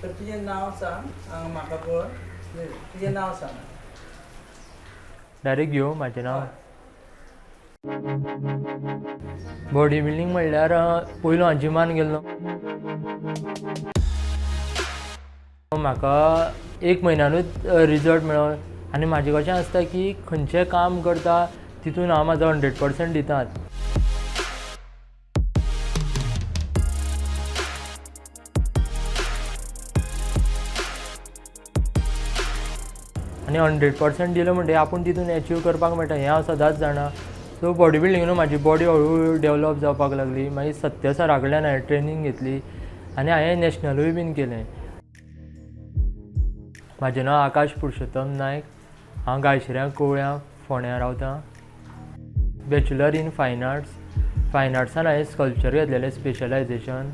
तर तुझें नाव सांग हांगा म्हाका पळय तुझें नाव सांग. डायरेक्ट घेवं म्हाजें नाव. बॉडी बिल्डींग म्हणल्यार पयलू हांव जिमान गेल्लो. म्हाका 1 म्हयन्यानूच रिजल्ट मेळ्ळो आनी म्हाजें कशें आसता की खंयचें काम करता तितून हांव म्हाजो 100% दितां. आनी 100% दिलो म्हणटकीर आपूण तितून एचीव करपाक मेळटा हें हांव सदांच जाणा. सो बॉडी बिल्डिंगून म्हाजी बॉडी हळू हळू डेवलप जावपाक लागली. मागीर सत्य सरा कडल्यान हांवें ट्रेनींग घेतली आनी हांवें नॅशनलूय बीन केलें. म्हाजें नांव आकाश पुरुशोत्तम नायक. हांव गाळशिऱ्या कोवळ्या फोंड्या रावतां. बॅचलर इन फायन आर्ट्स. फायन आर्ट्सान हांवें स्कल्पचर घेतलेलें स्पेशलायजेशन.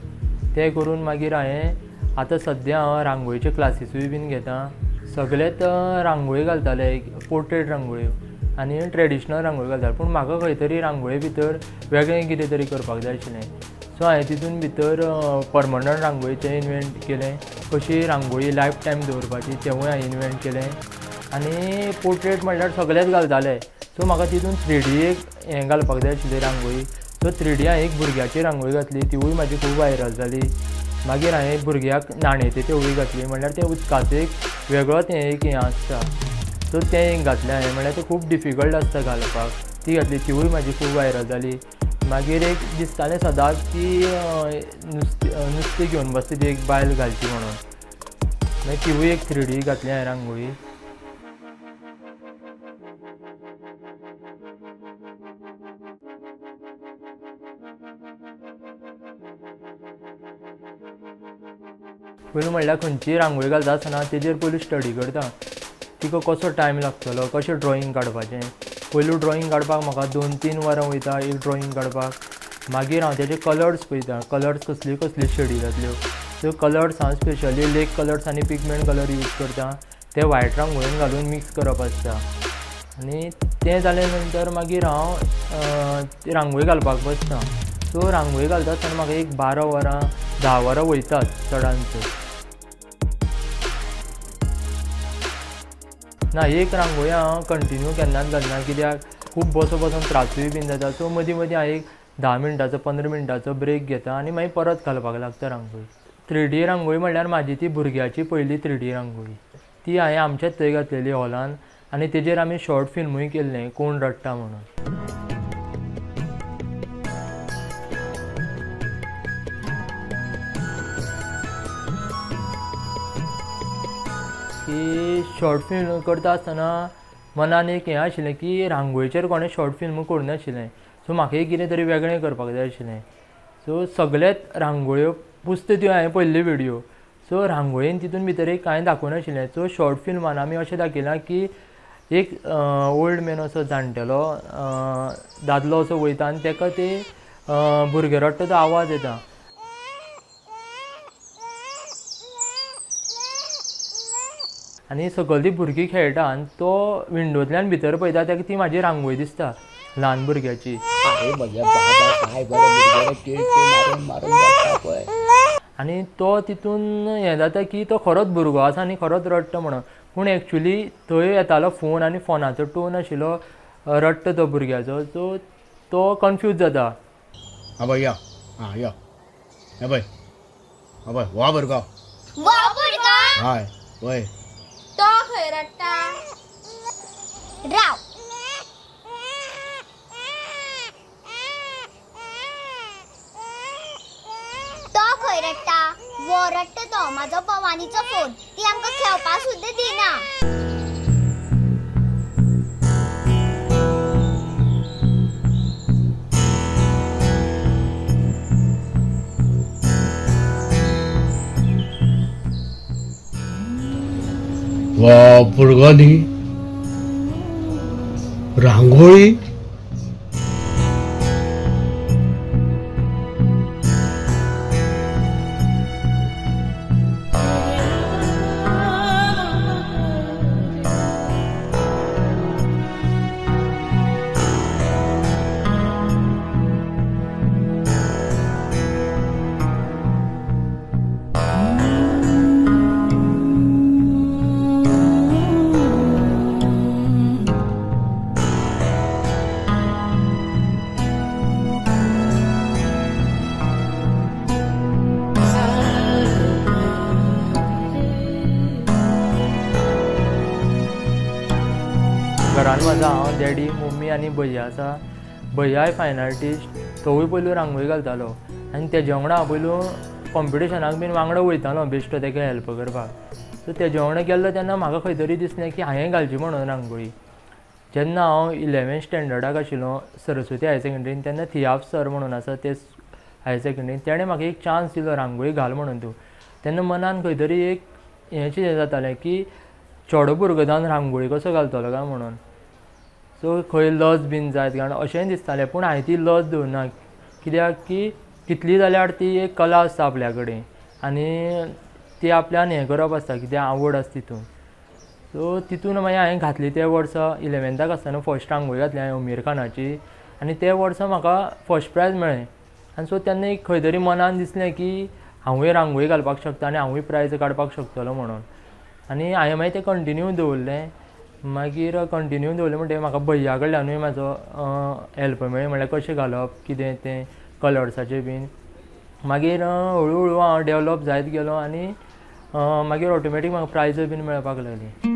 तें करून मागीर हांवें आतां सद्या हांव रांगोळीचे क्लासीसूय बीन घेतां. सगळेच रांगोळी घालताले, पोर्ट्रेट रांगोळ्यो आनी ट्रेडिशनल रांगोळी घालताले. पूण म्हाका खंय तरी रांगोळी भितर वेगळें कितें तरी करपाक जाय आशिल्लें. सो हांवें तितून भितर परमनंट रांगोळीचें इन्वेंट केलें. कशी रांगोळी लायफ टायम दवरपाची तेंवूय हांवें इन्वेंट केलें. आनी पोर्ट्रेट म्हणल्यार सगळेच घालताले. सो म्हाका तितून 3D एक हें घालपाक जाय आशिल्ली रांगोळी. सो 3D हांवें एक भुरग्याची रांगोळी घातली. तिवूय म्हाजी खूब व्हायरल जाली. मागीर हांवें भुरग्याक नाणेते तेवूय घातली. म्हणल्यार तें उदकाचो एक वेगळोच हें आसता. सो तें एक घातलें हांवें. म्हणल्यार तें खूब डिफिकल्ट आसता घालपाक. ती घातली तिवूय म्हाजी खूब व्हायरल जाली. मागीर एक दिसतालें सदांच की नुस्तें घेवन बसता ती एक बायल घालची म्हणून. मागीर तिवूय एक 3D घातली हांवें रांगोळी. पयलीं म्हणल्यार खंयचीय रांगोळी घालता आसतना तेजेर पयलीं स्टडी करता. तिका कसो टायम लागतलो, कशें ड्रॉईंग काडपाचें. पयलू ड्रॉईंग काडपाक म्हाका 2-3 वरां वयता एक ड्रॉईंग काडपाक. मागीर हांव तेजे कलर्स पळयतां. कलर्स कसली कसली शेडी जातल्यो. त्यो कलर्स हांव स्पेशली लेक कलर्स आनी पिगमेंट कलर यूज करतां. ते व्हायट रांगोळीन घालून मिक्स करप आसता. आनी तें जाले नंतर मागीर हांव रांगोळी घालपाक बसतां. सो रांगोळी घालता आसतना म्हाका एक 12 वरां 10 वरां वयतात चडांत चड. ना एक रांगोळी हांव कंटिन्यू केन्नाच घालना कित्याक खूब बसून त्रासूय बीन जाता. सो मदीं मदीं हांव एक 10 मिनटाचो 15 मिनटाचो ब्रेक घेता आनी मागीर परत घालपाक लागता रांगोळी. 3D रांगोळी म्हणल्यार म्हाजी ती भुरग्याची पयली 3D रांगोळी. ती हांवें आमच्याच थंय घातलेली हॉलान आनी तेजेर आमी शॉर्ट फिल्मूय केल्लें कोण रडटा म्हणून. की शॉर्ट फिल्म करता आसतना मनान एक हें आशिल्लें की रांगोळीचेर कोणें शॉर्ट फिल्म करूनाशिल्लें. सो म्हाका एक कितें तरी वेगळें करपाक जाय आशिल्लें. सो सगळेच रांगोळ्यो पुजता त्यो हांवें पळयल्ल्यो विडियो. सो रांगोळीन तितून भितर एक कांय दाखोवनाशिल्लें. सो शॉर्ट फिल्मान आमी अशें दाखयलां की एक ओल्ड मॅन असो जाणटेलो दादलो असो वयता आनी ताका ते भुरगे रडटा तो आवाज येता. आनी सकयल ती भुरगीं खेळटा आनी तो विंडोंतल्यान भितर पळयता ताका ती म्हाजी रांगोळी दिसता ल्हान भुरग्याची. आनी तो तितून हें जाता की तो खरोच भुरगो आसा आनी खरोच रडटा म्हणून. पूण एक्चुली थंय येतालो फोन आनी फोनाचो टोन आशिल्लो रडटा तो भुरग्याचो. सो तो कन्फ्यूज जाता. पळय या या हे पळय पळय हो भुरगो हय पळय तो खंय रडटा राव. तो खंय रडटा वो रडटा तो म्हाजो भवानीचो फोन. ती आमकां खेळपाक सुद्दां दिना. वा भुरगो न्ही रांगोळी घरान म्हाजा हांव डॅडी मम्मी आनी भैया आसा. भैयाय फायन आर्टिस्ट, तोवूय पयलू रांगोळी घालतालो आनी तेज्या वांगडा हांव पयलू कॉम्पिटिशनाक बीन वांगडा वयतालो बेश्टो तेका हेल्प करपाक. सो तेज्या वांगडा गेल्लो तेन्ना म्हाका खंय तरी दिसलें की हांवें घालची म्हणून रांगोळी. जेन्ना हांव 11th स्टँडर्डाक आशिल्लो सरस्वती हायर सेकंड्रीन तेन्ना थियाफ सर म्हणून आसा ते हायर सेकंड्रीन तेणें म्हाका एक चान्स दिलो रांगोळी घाल म्हणून तूं. तेन्ना मनान खंय तरी एक हें जातालें की चेडो भुरगो जावन रांगोळी कसो घालतलो काय म्हणून. सो खंय लज बीन जायत कारण अशेंय दिसतालें, पूण हांवें ती लज दवरना कित्याक की कितली जाल्यार ती एक कला आसता आपल्या कडेन आनी ती आपल्यान हें करप आसता कितें आवड आसता तितून. सो तितून मागीर हांवें घातली ते वर्सा 11th आसतना फर्स्ट रांगोळी घातली हांवें अमीर खानाची आनी ते वर्सा म्हाका फर्स्ट प्रायज मेळ्ळें. आनी सो तेन्ना एक खंय तरी मनान दिसलें की हांवूय रांगोळी घालपाक शकता आनी हांवूय प्रायज काडपाक शकतलो म्हणून. आनी हांवें मागीर तें कंटिन्यू दवरलें. मागीर कंटिन्यू दवरलें म्हणटकीर म्हाका भैया कडल्यानूय म्हाजो हेल्प मेळ्ळी, म्हणल्यार कशें घालप कितें तें कलर्साचें बीन. मागीर हळू हळू हांव डेवलप जायत गेलो आनी मागीर ऑटोमॅटीक म्हाका प्रायजूय बीन मेळपाक लागली.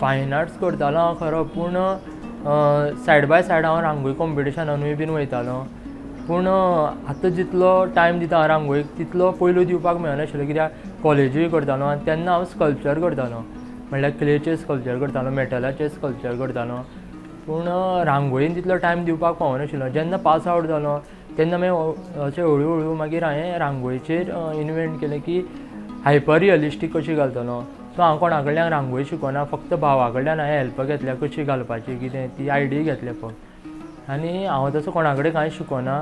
फायन आर्ट्स करतालो हांव खरो, पूण सायड बाय सायड हांव रांगोळी कॉम्पिटिशनानूय बीन वयतालो. पूण आतां जितलो टायम दिता हांव रांगोळीक तितलो पयलू दिवपाक मेळनाशिल्लो कित्याक कॉलेजूय करतालो आनी तेन्ना हांव स्कल्पचर करतालो, म्हणल्यार क्लेचें स्कल्पचर करतालो, मेटलाचें स्कल्पचर करतालो. पूण रांगोळीन तितलो टायम दिवपाक पावनाशिल्लो. जेन्ना पास आवट जालो तेन्ना मागीर अशें हळू हळू मागीर हांवें रांगोळीचेर इन्वेंट केलें की हायपर रियलिस्टीक कशी घालतलो. सो हांव कोणा कडल्यान रांगोळी शिकोना, फक्त भावा कडल्यान हांवें हेल्प घेतल्या कशी घालपाची कितें ती आयडिया घेतल्या फक्त. आनी हांव तसो कोणा कडेन कांय शिकोना.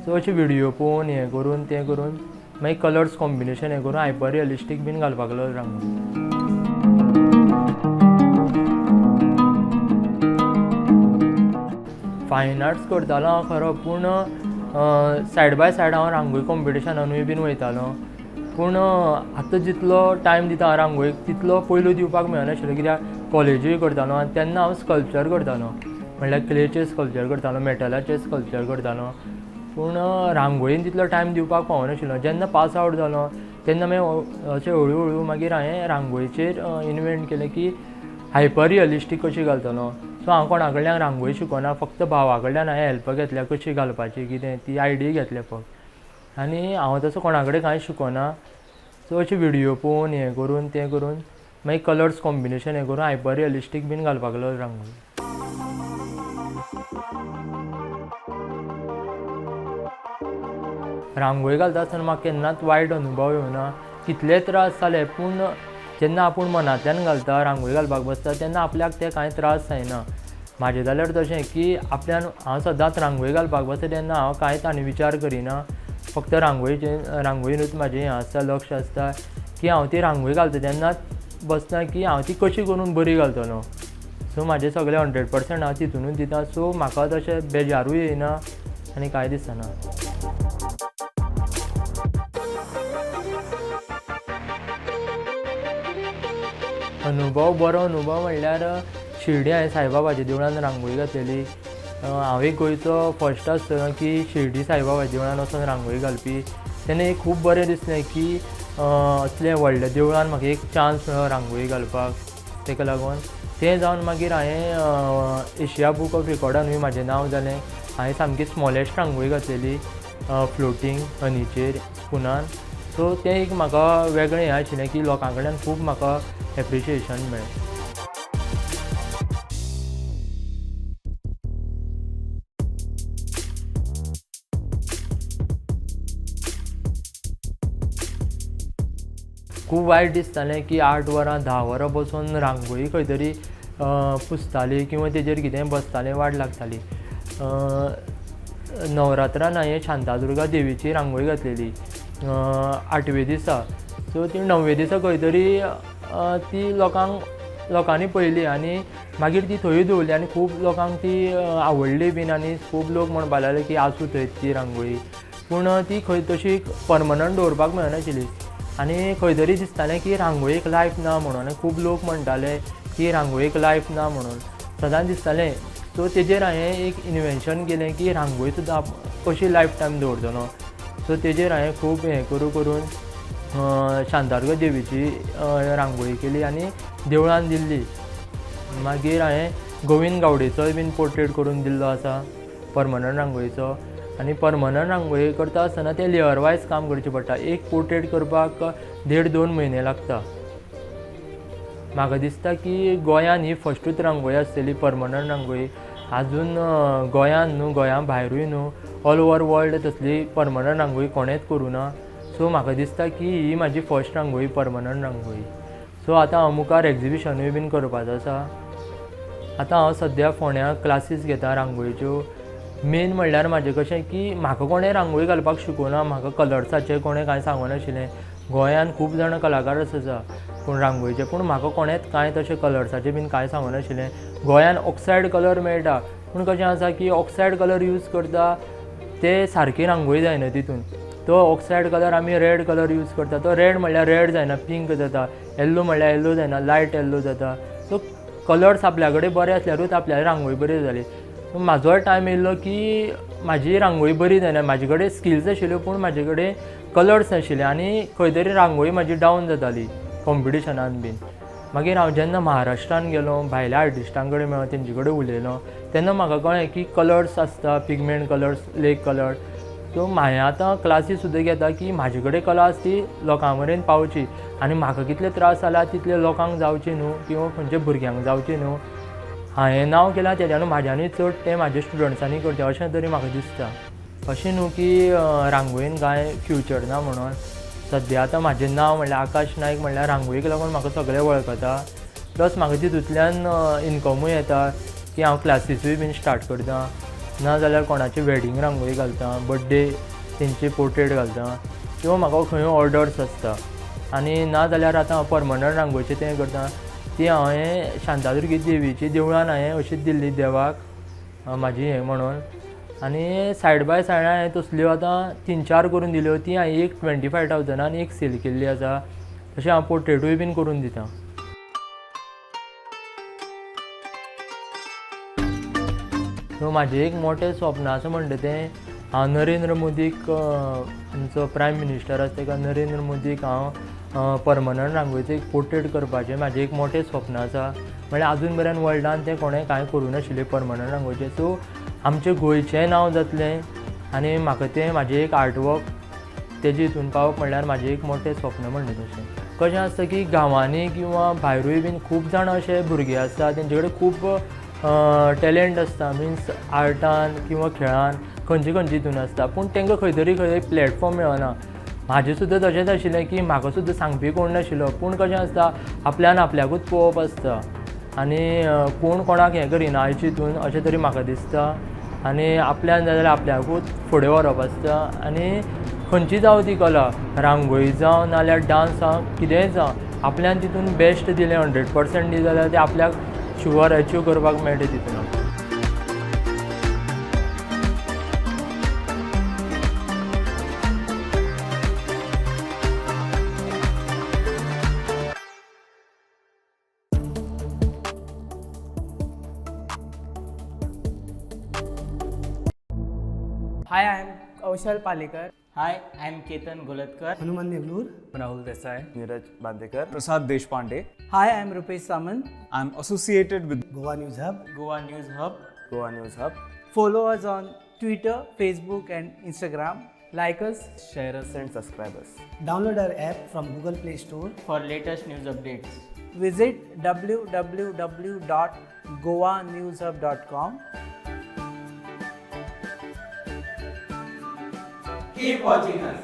सो अशे व्हिडियो पळोवन हें करून तें करून मागीर कलर्स कॉम्बिनेशन हें करून हायपर रियलिस्टीक बीन घालपाक लागलो रांगोळी. फायन आर्ट्स करतालो हांव खरो, पूण सायड बाय सायड हांव रांगोळी कॉम्पिटिशनानूय बीन वयतालो. पूण आतां जितलो टायम दिता हांव रांगोळीक तितलो पयलू दिवपाक मेळनाशिल्लो कित्याक कॉलेजूय करतालो आनी तेन्ना हांव स्कल्पचर करतालो, म्हणल्यार क्लेचें स्कल्पचर करतालो, मेटलाचें स्कल्पचर करतालो. पूण रांगोळीन तितलो टायम दिवपाक पावनाशिल्लो. जेन्ना पास आवट जालो तेन्ना मागीर अशें हळू हळू मागीर हांवें रांगोळीचेर इन्वेंट केलें की हायपर रियलिस्टीक कशी घालतलो. सो हांव कोणा कडल्यान रांगोळी शिकोना, फक्त भावा कडल्यान हांवें हेल्प घेतल्या कशी घालपाची कितें ती आयडिया घेतल्या फक्त. आनी हांव तसो कोणा कडेन कांय शिकोना. सो अशे व्हिडियो पळोवन हें करून तें करून मागीर कलर्स कॉम्बिनेशन हें करून हायपर रियलिस्टीक बीन घालपाक लागलो रांगोळी. रांगोळी घालता आसतना म्हाका केन्नाच वायट अनुभव येवना. कितले त्रास जाले पूण जेन्ना आपूण मनांतल्यान घालता रांगोळी घालपाक बसता तेन्ना आपल्याक ते कांय त्रास जायना. म्हाजें जाल्यार तशें की आपल्यान हांव सदांच रांगोळी घालपाक बसता तेन्ना हांव कांयच आनी विचार करिना, फक्त रांगोळीनूच म्हाजें हें आसता, लक्ष आसता की हांव ती रांगोळी घालता तेन्नाच बसता की हांव ती कशी करून बरी घालतलो. सो म्हाजें सगळें 100% हांव तितूनूच दिता. सो म्हाका तशें बेजारूय येयना आनी कांय दिसना. बरो अनुभव म्हणल्यार शिर्डी हांवें साईबाबाच्या देवळान रांगोळी घातलेली. हांव एक गोंयचो फर्स्ट आसतना की शिर्डी साईबाबाच्या देवळान वचून रांगोळी घालपी. तेन्ना एक खूब बरें दिसलें की असल्या व्हडल्या देवळान म्हाका एक चान्स मेळ्ळो रांगोळी घालपाक. ताका लागून तें जावन मागीर हांवें एशिया बूक ऑफ रिकॉर्डानूय म्हाजें नांव जालें. हांवें सामकी स्मॉलेस्ट रांगोळी घातलेली फ्लोटींग हनीचेर स्पुनान. सो तें एक म्हाका वेगळें हें आशिल्लें की लोकां कडल्यान खूब म्हाका एप्रिशिएशन मेळ्ळें. खूब वायट दिसतालें की 8 वरां 10 वरां बसून रांगोळी खंय तरी पुसताली किंवा तेजेर कितेंय बसतालें वाट लागताली. नवरात्रान हांवें शांतादुर्गा देवीची रांगोळी घातलेली 8वे दिसा. सो ती 9वे दिसा खंय तरी ती लोकांक लोकांनी पळयली आनी मागीर ती थंय दवरली आनी खूब लोकांक ती आवडली बीन आनी खूब लोक म्हणपाक लागले की आसूं थंय ती रांगोळी. पूण ती खंय तशी परमनंट दवरपाक मेळनाशिल्ली आनी खंय तरी दिसतालें की रांगोळीक लायफ ना म्हणून. आनी खूब लोक म्हणटाले की रांगोळीक लायफ ना म्हणून. सदांच दिसतालें. सो तेजेर हांवें एक इन्वेन्शन केलें की रांगोळी सुद्दां कशी लायफ टायम दवरतलो. सो तेजेर हांवें खूब हें करून शांतादुर्गा देवीची रांगोळी केली आनी देवळान दिल्ली. मागीर हांवें गोविंद गावडेचोय बीन पोर्ट्रेट करून दिल्लो आसा परमनंट रांगोळीचो. आनी परमनंट रांगोळी करता आसतना तें लेयर वायज काम करचें पडटा. एक पोर्ट्रेट करपाक 1.5-2 म्हयने लागता. म्हाका दिसता की गोंयान ही फस्टूच रांगोळी आसतली परमनंट रांगोळी. आजून गोंयान न्हू गोंया भायरूय न्हू ऑल ओवर वर्ल्ड तसली परमनंट रांगोळी कोणेंच करूं ना. सो म्हाका दिसता की ही म्हाजी फर्स्ट रांगोळी परमनंट रांगोळी. सो आतां हांव मुखार एग्जिबिशनूय बीन करपाचो आसा. आतां हांव सद्या फोंड्या क्लासीस घेता रांगोळीच्यो. मेन म्हणल्यार म्हाजें कशें की म्हाका कोणें रांगोळी घालपाक शिकोवना. म्हाका कलर्साचें कोणें कांय सांगूं नाशिल्लें. गोंयान खूब जाणां कलाकार आसा पूण रांगोळीचे, पूण म्हाका कोणेंच कांय तशें कलर्साचें बीन कांय सांगूं नाशिल्लें. गोंयान ऑक्सायड कलर मेळटा पूण कशें आसा की ऑक्सायड कलर यूज करता ते सारकी रांगोळी जायना तितून. तो ऑक्सायड कलर आमी रेड कलर यूज करता. तो रेड म्हणल्यार रेड जायना, पिंक जाता. येल्लो म्हणल्यार येल्लो जायना, लायट येल्लो जाता. सो कलर्स आपल्या कडेन बरे आसल्यारूच आपल्याली रांगोळी बरी जाली. सो म्हाजोय टायम येयल्लो की म्हाजी रांगोळी बरी जायना. म्हाजे कडेन स्किल्स आशिल्ल्यो पूण म्हाजे कडेन कलर्स नाशिल्ले आनी खंय तरी रांगोळी म्हाजी डावन जाताली कॉम्पिटिशनान बीन. मागीर हांव जेन्ना महाराष्ट्रान गेलो, भायल्या आर्टिस्टां कडेन मेळ्ळो, तेंचे कडेन उलयलो, तेन्ना म्हाका कळ्ळें की कलर्स आसता, पिगमेंट कलर्स, लेक कलर. सो हांवें आतां क्लासीस सुद्दां घेता की म्हाजे कडेन कला आसा ती लोकां मेरेन पावची आनी म्हाका कितले त्रास जाला तितले लोकांक जावचे न्हू किंवा खंयच्या भुरग्यांक जावचे न्हू. हांवें नांव केलां तेज्यान म्हाज्यानूय चड तें म्हाज्या स्टुडंट्सांनी करचें अशें तरी म्हाका दिसता. अशें न्हू की रांगोळीन कांय फ्युचर ना म्हणून. सद्या आतां म्हाजें नांव म्हणल्यार आकाश नायक म्हणल्यार रांगोळीक लागून म्हाका सगळे वळखता. प्लस म्हाका तितूंतल्यान इनकमूय येता की हांव क्लासीसूय बीन स्टार्ट करता. नाजाल्यार कोणाची वॅडींग रांगोळी घालता, बर्थडे तेंची पोर्ट्रेट घालता किंवा म्हाका खंय ऑर्डर्स आसता. आनी नाजाल्यार आतां हांव परमनंट रांगोळीचें तें करता. ती हांवें शांतादुर्गी देवीची देवळान हांवें अशीच दिल्ली देवाक म्हाजी हें म्हणून. आनी सायड बाय सायड हांवें तसल्यो आतां 3-4 करून दिल्यो. ती हांवें एक 25,000 एक सेल केल्ली आसा. तशें हांव पोर्ट्रेटूय बीन करून दितां. सो म्हाजें एक मोटें स्वप्न आसा म्हणटा तें हांव नरेंद्र मोदीक आमचो प्रायम मिनिस्टर आसा तेका नरेंद्र मोदीक हांव परमनंट रांगोळीचें एक पोर्ट्रेट करपाचें म्हाजें एक मोटें स्वप्न आसा. म्हणल्यार आजून मेरेन वर्ल्डान तें कोणें कांय करूं नाशिल्लें परमनंट रांगोळीचें. सो आमचें गोंयचेंय नांव जातलें आनी म्हाका तें म्हाजें एक आर्टवर्क तेजे हितून पावप म्हणल्यार म्हाजें एक मोटें स्वप्न म्हणटा तशें. कशें आसता की गांवांनी किंवा भायरूय बीन खूब जाण अशे भुरगे आसता तेंचे कडेन खूब टॅलंट आसता. मिन्स आर्टान किंवा खेळान खंयचे हितून आसता पूण तांकां खंय तरी प्लॅटफॉर्म मेळना. म्हाजें सुद्दां तशेंच आशिल्लें की म्हाका सुद्दां सांगपी कोण नाशिल्लो. पूण कशें आसता आपल्यान आपल्याकूच पळोवप आसता आनी कोण कोणाक हें करिना आयचे हितून अशें तरी म्हाका दिसता. आनी आपल्यान जाय जाल्यार आपल्याकूच फुडें व्हरप आसता. आनी खंयची जावं ती कला, रांगोळी जावं नाल्यार डान्स जावं कितेंय जावं, आपल्यान तितून बेस्ट दिलें 100% दिलें जाल्यार तें आपल्याक शुवर अचीव करपाक मेळटा तितून. Hi, I am Kaushal Palekar. Hi, I am Ketan Golatkar. Hanuman Neglur. Rahul Desai, Neeraj Bandekar, Prasad Deshpande. Hi, I am Rupesh Samant. I'm associated with Goa News Hub. Goa News Hub. Goa News Hub. Follow us on Twitter, Facebook, and Instagram. Like us. Share us and subscribe us. Download our app from Google Play Store. For latest news updates. Visit www.goanewshub.com. Keep watching us.